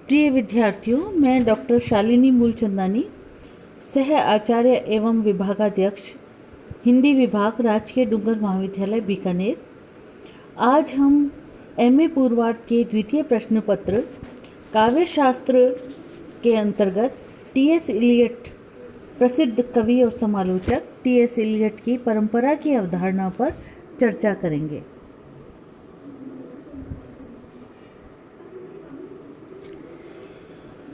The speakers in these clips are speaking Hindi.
प्रिय विद्यार्थियों, मैं डॉक्टर शालिनी मूलचंदानी, सह आचार्य एवं विभागाध्यक्ष, हिंदी विभाग, राजकीय डूंगर महाविद्यालय बीकानेर। आज हम एमए पूर्वार्ध के द्वितीय प्रश्न पत्र काव्य शास्त्र के अंतर्गत टी.एस. इलियट, प्रसिद्ध कवि और समालोचक टी.एस. इलियट की परंपरा की अवधारणा पर चर्चा करेंगे।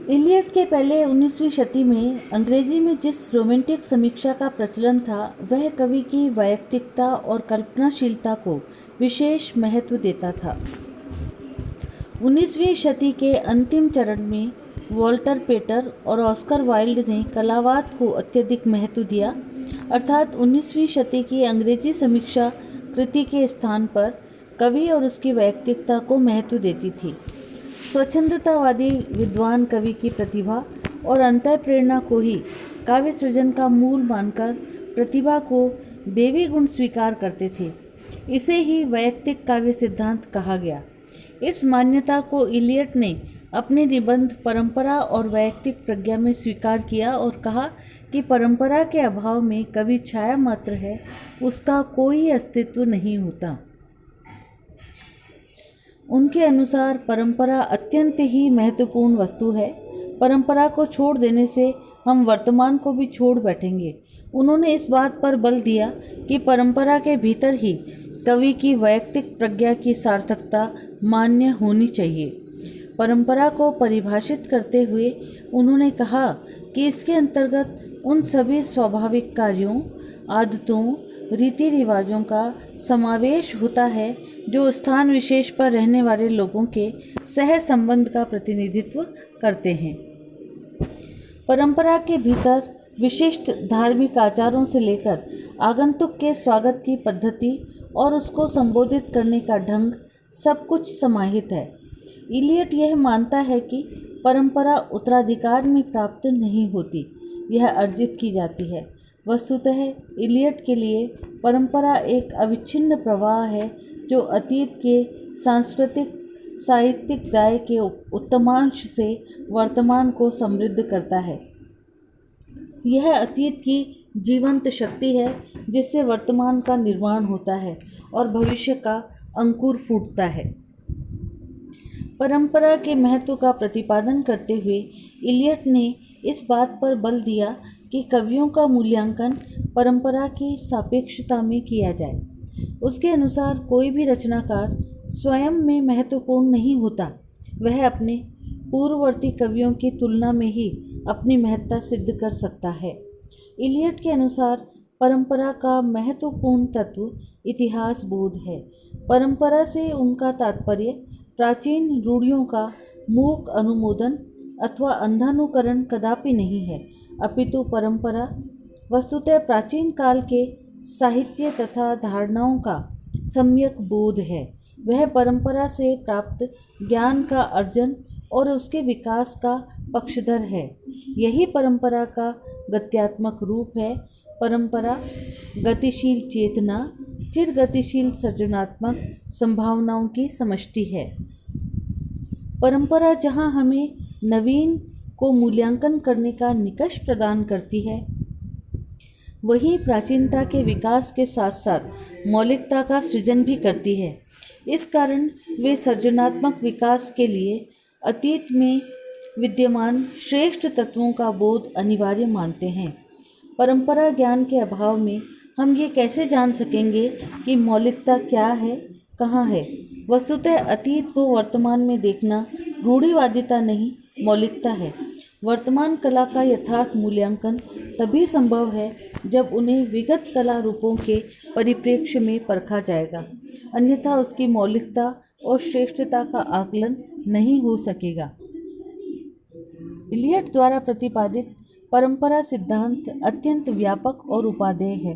इलियट के पहले 19वीं शती में अंग्रेजी में जिस रोमांटिक समीक्षा का प्रचलन था, वह कवि की वैयक्तिकता और कल्पनाशीलता को विशेष महत्व देता था। 19वीं शती के अंतिम चरण में वॉल्टर पेटर और ऑस्कर वाइल्ड ने कलावाद को अत्यधिक महत्व दिया, अर्थात 19वीं शती की अंग्रेजी समीक्षा कृति के स्थान पर कवि और उसकी वैयक्तिकता को महत्व देती थी। स्वच्छंदतावादी विद्वान कवि की प्रतिभा और अंतःप्रेरणा को ही काव्य सृजन का मूल मानकर प्रतिभा को देवी गुण स्वीकार करते थे। इसे ही वैयक्तिक काव्य सिद्धांत कहा गया। इस मान्यता को इलियट ने अपने निबंध परंपरा और वैयक्तिक प्रज्ञा में स्वीकार किया और कहा कि परंपरा के अभाव में कवि छाया मात्र है, उसका कोई अस्तित्व नहीं होता। उनके अनुसार परंपरा अत्यंत ही महत्वपूर्ण वस्तु है। परंपरा को छोड़ देने से हम वर्तमान को भी छोड़ बैठेंगे। उन्होंने इस बात पर बल दिया कि परंपरा के भीतर ही कवि की वैयक्तिक प्रज्ञा की सार्थकता मान्य होनी चाहिए। परंपरा को परिभाषित करते हुए उन्होंने कहा कि इसके अंतर्गत उन सभी स्वाभाविक कार्यों, आदतों, रीति रिवाजों का समावेश होता है जो स्थान विशेष पर रहने वाले लोगों के सह संबंध का प्रतिनिधित्व करते हैं। परंपरा के भीतर विशिष्ट धार्मिक आचारों से लेकर आगंतुक के स्वागत की पद्धति और उसको संबोधित करने का ढंग सब कुछ समाहित है। इलियट यह मानता है कि परंपरा उत्तराधिकार में प्राप्त नहीं होती, यह अर्जित की जाती है। वस्तुतः इलियट के लिए परंपरा एक अविच्छिन्न प्रवाह है जो अतीत के सांस्कृतिक साहित्यिक दाय के उत्तमांश से वर्तमान को समृद्ध करता है। यह अतीत की जीवंत शक्ति है जिससे वर्तमान का निर्माण होता है और भविष्य का अंकुर फूटता है। परंपरा के महत्व का प्रतिपादन करते हुए इलियट ने इस बात पर बल दिया कि कवियों का मूल्यांकन परंपरा की सापेक्षता में किया जाए। उसके अनुसार कोई भी रचनाकार स्वयं में महत्वपूर्ण नहीं होता, वह अपने पूर्ववर्ती कवियों की तुलना में ही अपनी महत्ता सिद्ध कर सकता है। इलियट के अनुसार परंपरा का महत्वपूर्ण तत्व इतिहास बोध है। परंपरा से उनका तात्पर्य प्राचीन रूढ़ियों का मूक अनुमोदन अथवा अंधानुकरण कदापि नहीं है, अपितु परंपरा वस्तुतः प्राचीन काल के साहित्य तथा धारणाओं का सम्यक बोध है। वह परंपरा से प्राप्त ज्ञान का अर्जन और उसके विकास का पक्षधर है। यही परंपरा का गत्यात्मक रूप है। परंपरा गतिशील चेतना, चिर गतिशील सृजनात्मक संभावनाओं की समष्टि है। परंपरा जहाँ हमें नवीन को मूल्यांकन करने का निकष प्रदान करती है, वहीं प्राचीनता के विकास के साथ साथ मौलिकता का सृजन भी करती है। इस कारण वे सृजनात्मक विकास के लिए अतीत में विद्यमान श्रेष्ठ तत्वों का बोध अनिवार्य मानते हैं। परंपरा ज्ञान के अभाव में हम ये कैसे जान सकेंगे कि मौलिकता क्या है, कहाँ है। वस्तुतः अतीत को वर्तमान में देखना रूढ़िवादिता नहीं, मौलिकता है। वर्तमान कला का यथार्थ मूल्यांकन तभी संभव है जब उन्हें विगत कला रूपों के परिप्रेक्ष्य में परखा जाएगा, अन्यथा उसकी मौलिकता और श्रेष्ठता का आकलन नहीं हो सकेगा। इलियट द्वारा प्रतिपादित परंपरा सिद्धांत अत्यंत व्यापक और उपादेय है।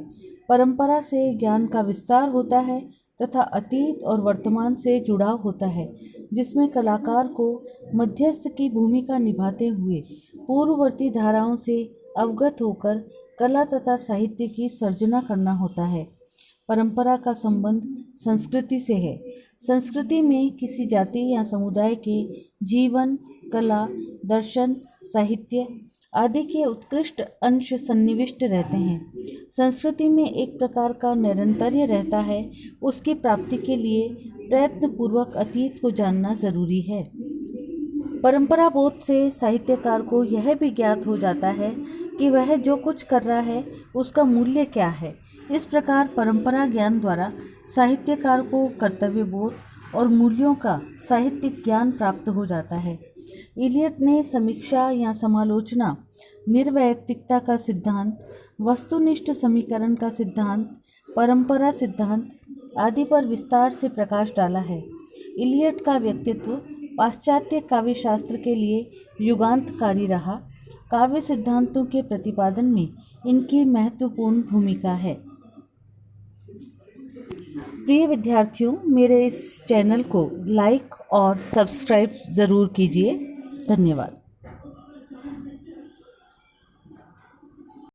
परंपरा से ज्ञान का विस्तार होता है तथा अतीत और वर्तमान से जुड़ाव होता है, जिसमें कलाकार को मध्यस्थ की भूमिका निभाते हुए पूर्ववर्ती धाराओं से अवगत होकर कला तथा साहित्य की सर्जना करना होता है। परंपरा का संबंध संस्कृति से है। संस्कृति में किसी जाति या समुदाय के जीवन, कला, दर्शन, साहित्य आदि के उत्कृष्ट अंश सन्निविष्ट रहते हैं। संस्कृति में एक प्रकार का निरंतर्य रहता है। उसकी प्राप्ति के लिए प्रयत्नपूर्वक अतीत को जानना जरूरी है। परंपरा बोध से साहित्यकार को यह भी ज्ञात हो जाता है कि वह जो कुछ कर रहा है उसका मूल्य क्या है। इस प्रकार परंपरा ज्ञान द्वारा साहित्यकार को कर्तव्य बोध और मूल्यों का साहित्यिक ज्ञान प्राप्त हो जाता है। इलियट ने समीक्षा या समालोचना, निर्वैयक्तिकता का सिद्धांत, वस्तुनिष्ठ समीकरण का सिद्धांत, परंपरा सिद्धांत आदि पर विस्तार से प्रकाश डाला है। इलियट का व्यक्तित्व पाश्चात्य काव्यशास्त्र के लिए युगांतकारी रहा। काव्य सिद्धांतों के प्रतिपादन में इनकी महत्वपूर्ण भूमिका है। प्रिय विद्यार्थियों, मेरे इस चैनल को लाइक और सब्सक्राइब ज़रूर कीजिए। धन्यवाद।